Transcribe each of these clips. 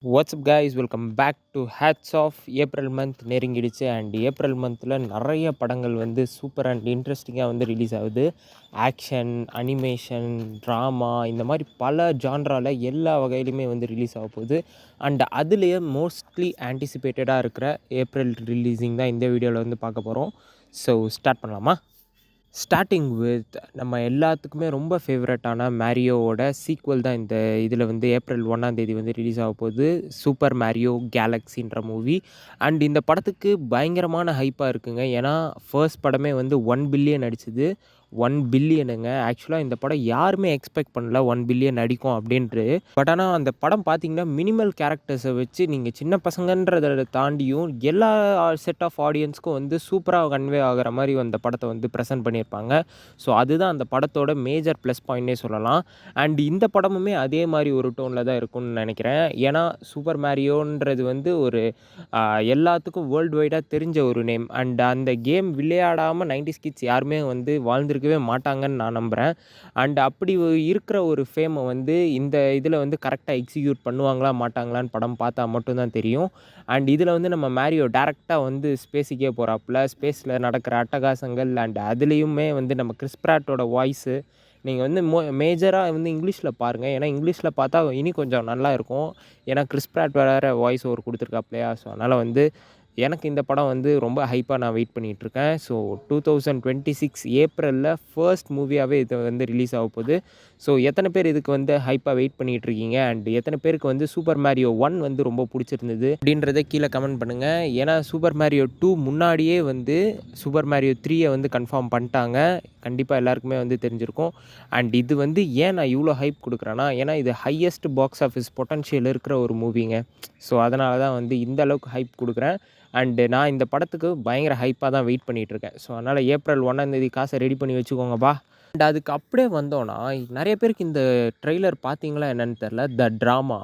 WhatsApp guys welcome back to hats off. April month நெருங்கிடுச்சு and April மந்தில் நிறைய படங்கள் வந்து சூப்பர் அண்ட் இன்ட்ரெஸ்டிங்காக வந்து ரிலீஸ் ஆகுது. ஆக்ஷன், அனிமேஷன், ட்ராமா, இந்த மாதிரி பல ஜான்ராவில் எல்லா வகையிலுமே வந்து ரிலீஸ் ஆக போகுது. அண்ட் அதுலேயே மோஸ்ட்லி ஆன்டிசிபேட்டடாக இருக்கிற ஏப்ரல் ரிலீஸிங் தான் இந்த வீடியோவில் வந்து பார்க்க போகிறோம். ஸோ ஸ்டார்ட் பண்ணலாமா? ஸ்டார்டிங் வித் நம்ம எல்லாத்துக்குமே ரொம்ப ஃபேவரட்டான மேரியோவோட சீக்வல் தான் இந்த இதில் வந்து ஏப்ரல் 1 வந்து ரிலீஸ் ஆக போகுது. சூப்பர் மேரியோ கேலக்ஸின்ற மூவி. அண்ட் இந்த படத்துக்கு பயங்கரமான ஹைப்பாக இருக்குங்க. ஏன்னா ஃபர்ஸ்ட் படமே வந்து 1 பில்லியன் அடிச்சுது. 1 பில்லியனுங்க. ஆக்சுவலாக இந்த படம் யாருமே எக்ஸ்பெக்ட் பண்ணல 1 பில்லியன் அடிக்கும் அப்படின்ட்டு. பட் ஆனால் அந்த படம் பார்த்தீங்கன்னா மினிமல் கேரக்டர்ஸை வச்சு நீங்கள் சின்ன பசங்கன்றதை தாண்டியும் எல்லா செட் ஆஃப் ஆடியன்ஸ்க்கும் வந்து சூப்பராக கன்வே ஆகிற மாதிரி அந்த படத்தை வந்து ப்ரெசென்ட் பண்ணியிருப்பாங்க. ஸோ அதுதான் அந்த படத்தோட மேஜர் ப்ளஸ் பாயிண்ட்னே சொல்லலாம். அண்ட் இந்த படமுமே அதே மாதிரி ஒரு டோனில் தான் இருக்கும்னு நினைக்கிறேன். ஏன்னா சூப்பர் மேரியோன்றது வந்து ஒரு எல்லாத்துக்கும் வேர்ல்டு வைடாக தெரிஞ்ச ஒரு நேம். அண்ட் அந்த கேம் விளையாடாமல் 90s கிட்ஸ் யாருமே வந்து வாழ்ந்திருக்கவே மாட்டாங்கன்னு நான் நம்புகிறேன். அண்ட் அப்படி இருக்கிற ஒரு ஃபேமை வந்து இந்த இதில் வந்து கரெக்டாக எக்ஸிக்யூட் பண்ணுவாங்களா மாட்டாங்களான்னு படம் பார்த்தா மட்டும்தான் தெரியும். அண்ட் இதில் வந்து நம்ம மேரியோ டேரெக்டாக வந்து ஸ்பேஸுக்கே போகிறாப்புல. ஸ்பேஸில் நடக்கிற அட்டகாசங்கள் அண்ட் அதுலேயுமே வந்து நம்ம கிறிஸ் பிராட்டோட வாய்ஸு நீங்கள் வந்து மேஜராக வந்து இங்கிலீஷில் பாருங்கள். ஏன்னா இங்கிலீஷில் பார்த்தா இனி கொஞ்சம் நல்லா இருக்கும். ஏன்னா கிறிஸ் பிராட் வேறு வாய்ஸ் ஓவர் கொடுத்துருக்காப்லையா. ஸோ அதனால் வந்து எனக்கு இந்த படம் வந்து ரொம்ப ஹைப்பாக நான் வெயிட் பண்ணிகிட்ருக்கேன். ஸோ 2026 ஏப்ரலில் ஃபர்ஸ்ட் மூவியாகவே இது வந்து ரிலீஸ் ஆக போகுது. ஸோ எத்தனை பேர் இதுக்கு வந்து ஹைப்பாக வெயிட் பண்ணிகிட்ருக்கீங்க அண்ட் எத்தனை பேருக்கு வந்து சூப்பர் மேரியோ 1 வந்து ரொம்ப பிடிச்சிருந்தது அப்படின்றத கீழே கமெண்ட் பண்ணுங்கள். ஏன்னா சூப்பர் மேரியோ 2 முன்னாடியே வந்து சூப்பர் மேரியோ 3 வந்து கன்ஃபார்ம் பண்ணிட்டாங்க. கண்டிப்பாக எல்லாருக்குமே வந்து தெரிஞ்சிருக்கும். அண்ட் இது வந்து ஏன் நான் இவ்வளோ ஹைப் கொடுக்குறேன்னா, ஏன்னா இது ஹையஸ்ட் பாக்ஸ் ஆஃபீஸ் பொட்டன்ஷியல் இருக்கிற ஒரு மூவிங்க. ஸோ அதனால தான் வந்து இந்த அளவுக்கு ஹைப் கொடுக்குறேன். அண்டு நான் இந்த படத்துக்கு பயங்கர ஹைப்பாக தான் வெயிட் பண்ணிகிட்ருக்கேன். ஸோ அதனால் ஏப்ரல் 1 காசை ரெடி பண்ணி வச்சுக்கோங்கப்பா. அண்ட் அதுக்கு அப்படியே வந்தோன்னா, நிறைய பேருக்கு இந்த ட்ரெய்லர் பார்த்தீங்களா என்னன்னு தெரில. The drama,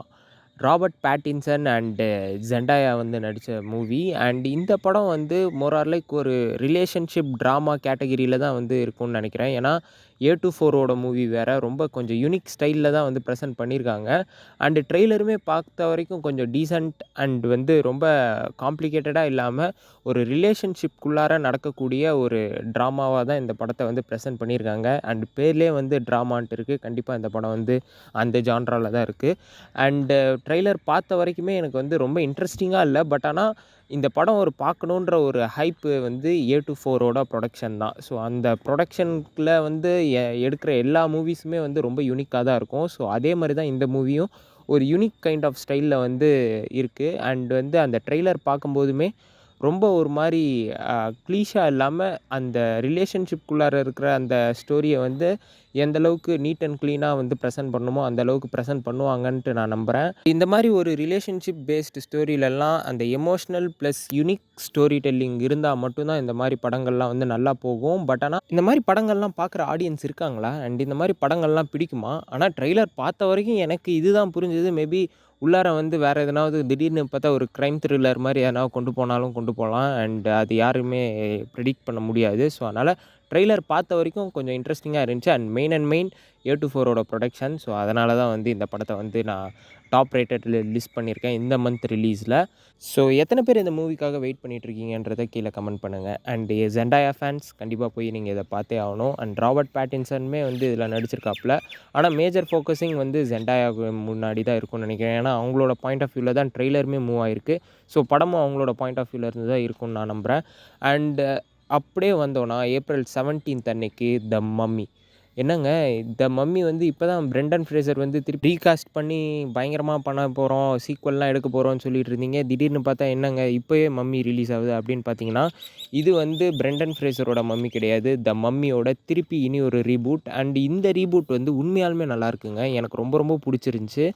Robert Pattinson and ஜெண்டாயா வந்து நடித்த மூவி. அண்ட் இந்த படம் வந்து மோர் ஆர் லைக் ஒரு ரிலேஷன்ஷிப் ட்ராமா கேட்டகிரியில் தான் வந்து இருக்கும்னு நினைக்கிறேன். ஏன்னா A24ஓட மூவி வேறு ரொம்ப கொஞ்சம் யூனிக் ஸ்டைலில் தான் வந்து ப்ரெசென்ட் பண்ணியிருக்காங்க. அண்டு ட்ரெய்லருமே பார்த்த வரைக்கும் கொஞ்சம் டீசென்ட் அண்ட் வந்து ரொம்ப காம்ப்ளிகேட்டடாக இல்லாமல் ஒரு ரிலேஷன்ஷிப்குள்ளார நடக்கக்கூடிய ஒரு ட்ராமாவாக தான் இந்த படத்தை வந்து ப்ரெசென்ட் பண்ணியிருக்காங்க. அண்ட் பேர்லேயே வந்து ட்ராமான்ட்டு இருக்குது. கண்டிப்பாக இந்த படம் வந்து அந்த ஜான்ராவில் தான் இருக்குது. அண்டு ட்ரெய்லர் பார்த்த வரைக்குமே எனக்கு வந்து ரொம்ப இன்ட்ரெஸ்டிங்காக இல்லை. பட் ஆனால் இந்த படம் ஒரு பார்க்கணுன்ற ஒரு ஹைப்பு வந்து A24ஓட ப்ரொடக்ஷன் தான். ஸோ அந்த ப்ரொடக்ஷனுக்குள்ள வந்து எடுக்கிற எல்லா மூவிஸுமே வந்து ரொம்ப யூனிக்காக தான் இருக்கும். ஸோ அதே மாதிரி தான் இந்த மூவியும் ஒரு யூனிக் கைண்ட் ஆஃப் ஸ்டைலில் வந்து இருக்குது. அண்ட் வந்து அந்த ட்ரெய்லர் பார்க்கும்போதுமே ரொம்ப ஒரு மாதிரி க்ளீஷா இல்லாமல் அந்த ரிலேஷன்ஷிப்குள்ளார இருக்கிற அந்த ஸ்டோரியை வந்து எந்த அளவுக்கு நீட் அண்ட் க்ளீனாக வந்து ப்ரெசென்ட் பண்ணணுமோ அந்த அளவுக்கு ப்ரெசென்ட் பண்ணுவாங்கன்ட்டு நான் நம்புகிறேன். இந்த மாதிரி ஒரு ரிலேஷன்ஷிப் பேஸ்டு ஸ்டோரியிலலாம் அந்த emotional plus unique story telling இருந்தால் மட்டும்தான் இந்த மாதிரி படங்கள்லாம் வந்து நல்லா போகும். பட் ஆனால் இந்த மாதிரி படங்கள்லாம் பார்க்குற ஆடியன்ஸ் இருக்காங்களா? அண்ட் இந்த மாதிரி படங்கள்லாம் பிடிக்குமா? ஆனால் ட்ரெய்லர் பார்த்த வரைக்கும் எனக்கு இதுதான் புரிஞ்சது. மேபி உள்ளார வந்து வேறு எதனாவது திடீர்னு பார்த்தா ஒரு க்ரைம் த்ரில்லர் மாதிரி எதனா கொண்டு போனாலும் கொண்டு போகலாம். அண்ட் அது யாருமே ப்ரெடிக்ட் பண்ண முடியாது. ஸோ அதனால் ட்ரெய்லர் பார்த்த வரைக்கும் கொஞ்சம் இன்ட்ரெஸ்டிங்காக இருந்துச்சு. அண்ட் மெயின் A24ஓட ப்ரொடக்ஷன். ஸோ அதனால தான் வந்து இந்த படத்தை வந்து நான் டாப் ரேட்டடில் லிஸ்ட் பண்ணியிருக்கேன் இந்த மந்த் ரிலீஸில். ஸோ எத்தனை பேர் இந்த மூவிக்காக வெயிட் பண்ணிகிட்ருக்கீங்கன்றதை கீழே கமெண்ட் பண்ணுங்கள். அண்ட் ஜெண்டாயா ஃபேன்ஸ் கண்டிப்பாக போய் நீங்கள் இதை பார்த்தே ஆகணும். அண்ட் ராபர்ட் பேட்டின்சனுமே வந்து இதில் நடிச்சிருக்காப்புல. ஆனால் மேஜர் ஃபோக்கஸிங் வந்து ஜெண்டாயாவுக்கு முன்னாடி தான் இருக்கும்னு நினைக்கிறேன். ஏன்னா அவங்களோட பாயிண்ட் ஆஃப் வியூவில் தான் ட்ரெய்லருமே மூவ் ஆகிருக்கு. ஸோ படமும் அவங்களோட பாயிண்ட் ஆஃப் வியூவில் இருந்து தான் இருக்கும்னு நான் நம்புகிறேன். அண்டு அப்படியே வந்தோன்னா ஏப்ரல் 17 அன்னைக்கு த மம்மி. என்னங்க த மம்மி வந்து இப்போ தான் பிரெண்டன் ஃப்ரேசர் வந்து திருப்பி ரீகாஸ்ட் பண்ணி பயங்கரமாக பண்ண போகிறோம், சீக்வல்லாம் எடுக்க போகிறோம்னு சொல்லிட்டு இருந்தீங்க. திடீர்னு பார்த்தா என்னங்க இப்போயே மம்மி ரிலீஸ் ஆகுது அப்படின்னு பார்த்தீங்கன்னா, இது வந்து பிரெண்டன் ஃப்ரேசரோட மம்மி கிடையாது. த மம்மியோட திருப்பி இனி ஒரு ரீபூட். அண்ட் இந்த ரீபூட் வந்து உண்மையாலுமே நல்லா இருக்குங்க. எனக்கு ரொம்ப ரொம்ப பிடிச்சிருந்துச்சி.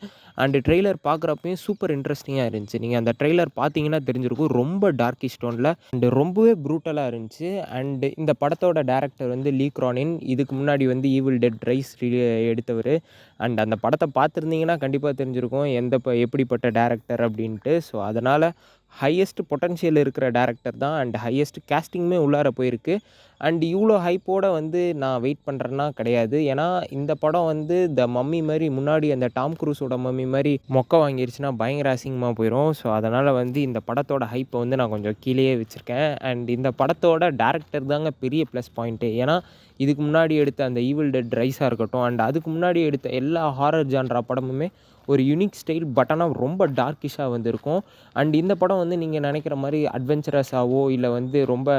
அண்டு ட்ரெய்லர் பார்க்குறப்பையும் சூப்பர் இன்ட்ரெஸ்டிங்காக இருந்துச்சு. நீங்கள் அந்த ட்ரெய்லர் பார்த்தீங்கன்னா தெரிஞ்சிருக்கும். ரொம்ப டார்க்கிஷ் டோனில் அண்டு ரொம்பவே ப்ரூட்டலாக இருந்துச்சு. அண்டு இந்த படத்தோட டேரக்டர் வந்து லீ க்ரானின். இதுக்கு முன்னாடி வந்து ஈவில் டெட் ரைஸ் எடுத்தவர். அண்ட் அந்த படத்தை பார்த்துருந்தீங்கன்னா கண்டிப்பாக தெரிஞ்சிருக்கும் எப்படிப்பட்ட டேரக்டர் அப்படின்ட்டு. ஸோ அதனால் ஹையஸ்ட் பொட்டன்ஷியல் இருக்கிற டேரக்டர் தான் அண்ட் ஹையஸ்ட் கேஸ்டிங்குமே உள்ளார போயிருக்கு. அண்ட் இவ்வளோ ஹைப்போட வந்து நான் வெயிட் பண்ணுறேன்னா கிடையாது. ஏன்னா இந்த படம் வந்து த மம்மி மாதிரி முன்னாடி அந்த டாம் குரூஸோட மம்மி மாதிரி மொக்க வாங்கிருச்சுன்னா பயங்கர அசிங்கமாக போயிடும். ஸோ அதனால் வந்து இந்த படத்தோட ஹைப்பை வந்து நான் கொஞ்சம் கீழேயே வச்சுருக்கேன். அண்ட் இந்த படத்தோட டேரக்டர் தாங்க பெரிய ப்ளஸ் பாயிண்ட்டு. ஏன்னா இதுக்கு முன்னாடி எடுத்த அந்த ஈவில் டெட் ரைஸாக இருக்கட்டும் அண்ட் அதுக்கு முன்னாடி எடுத்த எல்லா ஹாரர் ஜான்ரா படமுமே ஒரு யூனிக் ஸ்டைல், பட் ஆனால் ரொம்ப டார்க்கிஷாக வந்திருக்கும். அண்ட் இந்த படம் வந்து நீங்கள் நினைக்கிற மாதிரி அட்வென்ச்சரஸாவோ இல்லை வந்து ரொம்ப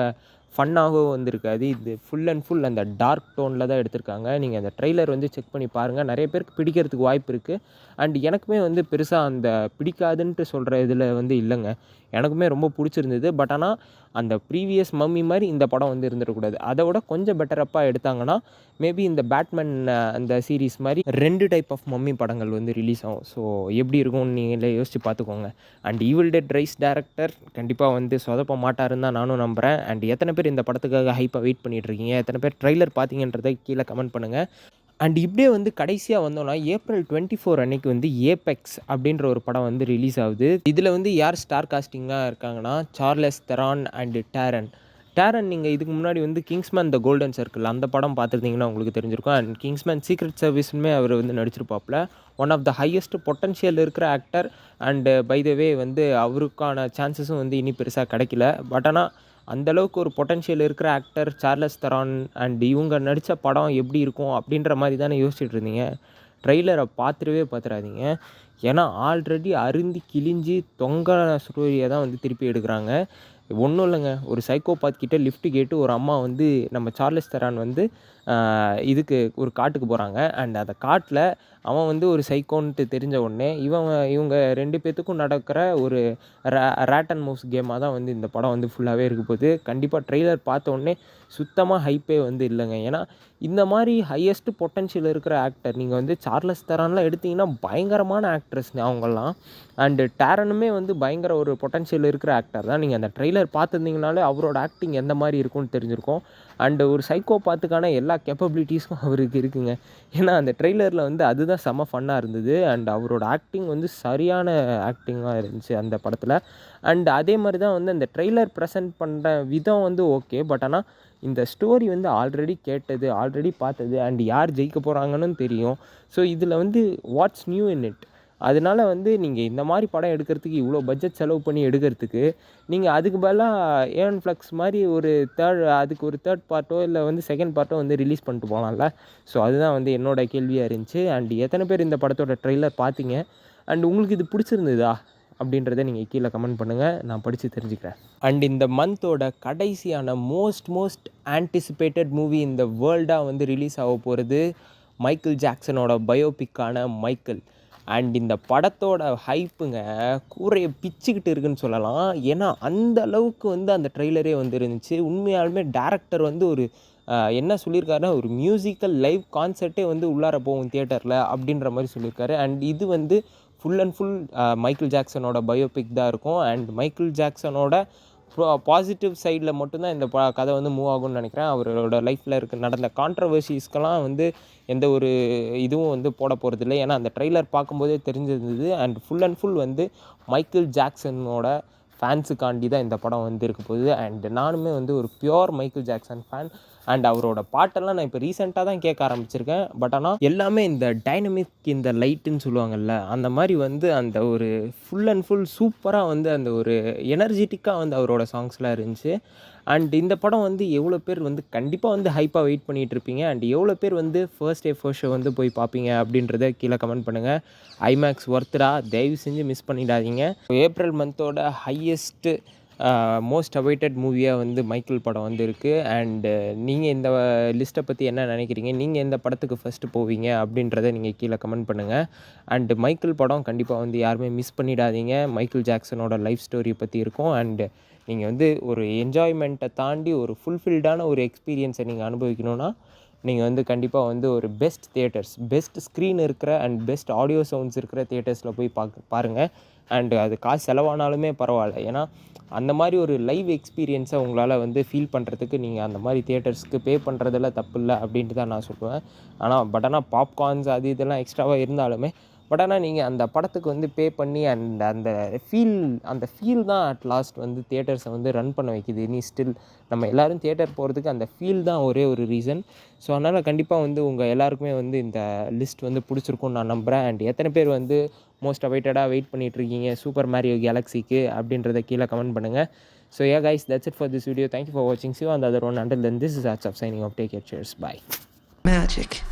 ஃபன்னாகவோ வந்திருக்காது. இது ஃபுல் அண்ட் ஃபுல் அந்த டார்க் டோனில் தான் எடுத்திருக்காங்க. நீங்கள் அந்த ட்ரெய்லர் வந்து செக் பண்ணி பாருங்கள். நிறைய பேருக்கு பிடிக்கிறதுக்கு வாய்ப்பு இருக்குது. அண்ட் எனக்குமே வந்து பெருசாக அந்த பிடிக்காதுன்ட்டு சொல்கிற இதில் வந்து இல்லைங்க. எனக்குமே ரொம்ப பிடிச்சிருந்தது. பட் ஆனால் அந்த ப்ரீவியஸ் மம்மி மாதிரி இந்த படம் வந்து இருந்துடக்கூடாது. அதை விட கொஞ்சம் பெட்டரப்பாக எடுத்தாங்கன்னா மேபி இந்த பேட்மேன் அந்த சீரீஸ் மாதிரி 2 டைப் ஆஃப் மம்மி படங்கள் வந்து ரிலீஸ் ஆகும். ஸோ எப்படி இருக்கும்னு நீங்களே யோசிச்சு பார்த்துக்கோங்க. And Evil Dead Rise director கண்டிப்பாக வந்து சொதப்ப மாட்டாருன்னு தான் நானும் நம்புகிறேன். அண்ட் எத்தனை பேர் இந்த படத்துக்காக ஹைப்பாக வெயிட் பண்ணிகிட்ருக்கீங்க, எத்தனை பேர் ட்ரெய்லர் பார்த்தீங்கன்றதை கீழே கமெண்ட் பண்ணுங்கள். அண்ட் இப்படியே வந்து கடைசியாக வந்தோன்னா ஏப்ரல் 24 அன்னைக்கு வந்து ஏபெக்ஸ் அப்படின்ற ஒரு படம் வந்து ரிலீஸ் ஆகுது. இதில் வந்து யார் ஸ்டார் காஸ்டிங்காக இருக்காங்கன்னா சார்லஸ் தெரான் அண்டு டேரன் நீங்கள் இதுக்கு முன்னாடி வந்து கிங்ஸ்மேன் த கோல்டன் சர்க்கிள் அந்த படம் பார்த்துருந்தீங்கன்னா உங்களுக்கு தெரிஞ்சிருக்கும். அண்ட் கிங்ஸ்மேன் சீக்ரெட் சர்வீஸுமே அவர் வந்து நடிச்சிருப்பாப்புல. One of the highest potential இருக்கிற actor. And by the way வந்து அவருக்கான சான்சஸும் வந்து இனி பெருசாக கிடைக்கல. பட் ஆனால் அந்தளவுக்கு ஒரு பொட்டன்ஷியல் இருக்கிற ஆக்டர் சார்லஸ் தெரான் அண்ட் இவங்க நடித்த படம் எப்படி இருக்கும் அப்படின்ற மாதிரி தானே யோசிச்சுட்டு இருந்தீங்க. ட்ரெய்லரை பார்த்துடாதீங்க. ஏன்னா ஆல்ரெடி அருந்தி கிழிஞ்சி தொங்க ஸ்டோரியை தான் வந்து திருப்பி எடுக்கிறாங்க. ஒன்றும் இல்லைங்க, ஒரு சைக்கோபாத் கிட்ட லிஃப்ட் கேட்டு ஒரு அம்மா வந்து நம்ம சார்லஸ் தெரான் வந்து இதுக்கு ஒரு காட்டுக்கு போகிறாங்க. அண்ட் அந்த காட்டில் அவன் வந்து ஒரு சைக்கோன்ட்டு தெரிஞ்ச உடனே இவங்க 2 பேர்த்துக்கும் நடக்கிற ஒரு ரேட் அண்ட் மவுஸ் கேமாக தான் வந்து இந்த படம் வந்து ஃபுல்லாகவே இருக்க போகுது. கண்டிப்பாக ட்ரெய்லர் பார்த்த உடனே சுத்தமாக ஹைப்பே வந்து இல்லைங்க. ஏன்னா இந்த மாதிரி ஹையஸ்ட் பொட்டன்ஷியல் இருக்கிற ஆக்டர் நீங்கள் வந்து சார்லஸ் தெரான்லாம் எடுத்திங்கன்னா பயங்கரமான ஆக்ட்ரஸ் அவங்கெல்லாம். அண்டு டேரனுமே வந்து பயங்கர ஒரு பொட்டன்ஷியல் இருக்கிற ஆக்டர் தான். நீங்கள் அந்த ட்ரெய்லர் பார்த்துருந்தீங்கனாலே அவரோட ஆக்டிங் எந்த மாதிரி இருக்கும்னு தெரிஞ்சிருக்கும். அண்டு ஒரு சைக்கோபாத்துக்கான எல்லா கேப்பபிலிட்டிஸும் அவருக்கு இருக்குங்க. ஏன்னா அந்த ட்ரெய்லரில் வந்து அதுதான் செம்ம ஃபன்னாக இருந்தது. அண்ட் அவரோட ஆக்டிங் வந்து சரியான ஆக்டிங்காக இருந்துச்சு அந்த படத்தில். அண்ட் அதே மாதிரி தான் வந்து அந்த ட்ரெய்லர் ப்ரெசென்ட் பண்ணுற விதம் வந்து ஓகே. பட் ஆனால் இந்த ஸ்டோரி வந்து ஆல்ரெடி கேட்டது, ஆல்ரெடி பார்த்தது அண்ட் யார் ஜெயிக்க போகிறாங்கன்னு தெரியும். ஸோ இதில் வந்து வாட்ஸ் நியூ இன் இட்? அதனால வந்து நீங்கள் இந்த மாதிரி படம் எடுக்கிறதுக்கு இவ்வளோ பட்ஜெட் செலவு பண்ணி எடுக்கிறதுக்கு நீங்கள் அதுக்கு பதிலாக ஏவன் ஃப்ளக்ஸ் மாதிரி அதுக்கு ஒரு தேர்ட் பார்ட்டோ இல்லை வந்து செகண்ட் பார்ட்டோ வந்து ரிலீஸ் பண்ணிட்டு போகலாம்ல. ஸோ அதுதான் வந்து என்னோட கேள்வியாக இருந்துச்சு. அண்ட் எத்தனை பேர் இந்த படத்தோட ட்ரெய்லர் பார்த்தீங்க அண்ட் உங்களுக்கு இது பிடிச்சிருந்ததா அப்படின்றத நீங்கள் கீழே கமெண்ட் பண்ணுங்கள், நான் படித்து தெரிஞ்சுக்கிறேன். அண்ட் இந்த மந்தோட கடைசியான மோஸ்ட் ஆன்டிசிபேட்டட் மூவி இந்த வேர்ல்டாக வந்து ரிலீஸ் ஆக போகிறது மைக்கேல் ஜாக்சனோட பயோபிக்கான மைக்கேல். அண்ட் இந்த படத்தோட ஹைப்புங்க கூரையை பிச்சுக்கிட்டு இருக்குன்னு சொல்லலாம். ஏன்னா அந்த அளவுக்கு வந்து அந்த ட்ரெய்லரே வந்து இருந்துச்சு. உண்மையாலுமே டேரக்டர் வந்து ஒரு என்ன சொல்லியிருக்காருன்னா ஒரு மியூசிக்கல் லைவ் கான்சர்ட்டே வந்து உள்ளார போகும் தியேட்டரில் அப்படின்ற மாதிரி சொல்லியிருக்காரு. அண்ட் இது வந்து ஃபுல் அண்ட் ஃபுல் மைக்கேல் ஜாக்சனோட பயோபிக் தான் இருக்கும். அண்ட் மைக்கேல் ஜாக்சனோட பாசிட்டிவ் சைடில் மட்டும்தான் இந்த கதை வந்து மூவ் ஆகும்னு நினைக்கிறேன். அவரோட லைஃப்பில் நடந்த கான்ட்ரவர்சிஸ்க்கெல்லாம் வந்து எந்த ஒரு இதுவும் வந்து போட போகிறதில்ல. ஏன்னா அந்த ட்ரெய்லர் பார்க்கும்போதே தெரிஞ்சிருந்தது. அண்ட் ஃபுல் வந்து மைக்கேல் ஜாக்சனோட ஃபேன்ஸுக்காண்டி தான் இந்த படம் வந்து இருக்க போகுது. அண்ட் நானுமே வந்து ஒரு pure Michael Jackson fan. And அவரோட பாட்டெல்லாம் நான் இப்போ ரீசெண்டாக தான் கேட்க ஆரம்பிச்சிருக்கேன். பட் ஆனால் எல்லாமே இந்த டைனமிக் இந்த லைட்டுன்னு சொல்லுவாங்கள்ல, அந்த மாதிரி வந்து அந்த ஒரு ஃபுல் அண்ட் ஃபுல் சூப்பராக வந்து அந்த ஒரு எனர்ஜெட்டிக்காக வந்து அவரோட சாங்ஸ்லாம் இருந்துச்சு. அண்ட் இந்த படம் வந்து எவ்வளோ பேர் வந்து கண்டிப்பாக வந்து ஹைப்பாக வெயிட் பண்ணிகிட்ருப்பீங்க அண்ட் எவ்வளோ பேர் வந்து ஃபர்ஸ்ட் டே ஃபர்ஸ்ட் ஷோ வந்து போய் பார்ப்பீங்க அப்படின்றத கீழே கமெண்ட் பண்ணுங்கள். ஐமேக்ஸ் ஒர்த்தரா தயவு செஞ்சு மிஸ் பண்ணிடாதீங்க. ஏப்ரல் மந்தோட ஹையஸ்ட்டு மோஸ்ட் அவைட்டட் மூவியாக வந்து மைக்கேல் படம் வந்து இருக்குது. அண்டு நீங்கள் இந்த லிஸ்ட்டை பற்றி என்ன நினைக்கிறீங்க? நீங்கள் எந்த படத்துக்கு ஃபஸ்ட்டு போவீங்க அப்படின்றத நீங்கள் கீழே கமெண்ட் பண்ணுங்கள். அண்டு மைக்கேல் படம் கண்டிப்பாக வந்து யாருமே மிஸ் பண்ணிடாதீங்க. மைக்கேல் ஜாக்சனோட லைஃப் ஸ்டோரி பற்றி இருக்கும். அண்டு நீங்கள் வந்து ஒரு என்ஜாய்மெண்ட்டை தாண்டி ஒரு ஃபுல்ஃபில்டான ஒரு எக்ஸ்பீரியன்ஸை நீங்கள் அனுபவிக்கணுன்னா நீங்கள் வந்து கண்டிப்பாக வந்து ஒரு பெஸ்ட் தியேட்டர்ஸ், பெஸ்ட் ஸ்க்ரீன் இருக்கிற அண்ட் பெஸ்ட் ஆடியோ சவுண்ட்ஸ் இருக்கிற தியேட்டர்ஸில் போய் பாருங்கள். அண்டு அது காசு செலவானாலுமே பரவாயில்ல. ஏன்னா அந்த மாதிரி ஒரு லைவ் எக்ஸ்பீரியன்ஸை உங்களால் வந்து ஃபீல் பண்ணுறதுக்கு நீங்கள் அந்த மாதிரி தியேட்டர்ஸ்க்கு பே பண்ணுறதில் தப்பு இல்லை அப்படின்ட்டு தான் நான் சொல்லுவேன். ஆனால் பாப்கார்ன்ஸ் அது இதெல்லாம் எக்ஸ்ட்ராவாக இருந்தாலுமே பட் ஆனால் நீங்கள் அந்த படத்துக்கு வந்து பே பண்ணி அந்த அந்த ஃபீல் தான் அட் லாஸ்ட் வந்து தியேட்டர்ஸை வந்து ரன் பண்ண வைக்குது. ஸ்டில் நம்ம எல்லோரும் தியேட்டர் போகிறதுக்கு அந்த ஃபீல் தான் ஒரே ஒரு ரீசன். ஸோ அதனால் கண்டிப்பாக வந்து உங்கள் எல்லாருக்குமே வந்து இந்த லிஸ்ட் வந்து பிடிச்சிருக்கும்னு நான் நம்புகிறேன். அண்ட் எத்தனை பேர் வந்து மோஸ்ட் அவைட்டடாக வெயிட் பண்ணிகிட்ருக்கீங்க சூப்பர் மேரியோ கேலக்ஸிக்கு அப்படின்றத கீழே கமெண்ட் பண்ணுங்கள். So yeah guys, that's it for this video. Thank you for watching. See you on the other one. Until then, this is Achaf signing off. Take care. Cheers. Bye. Magic.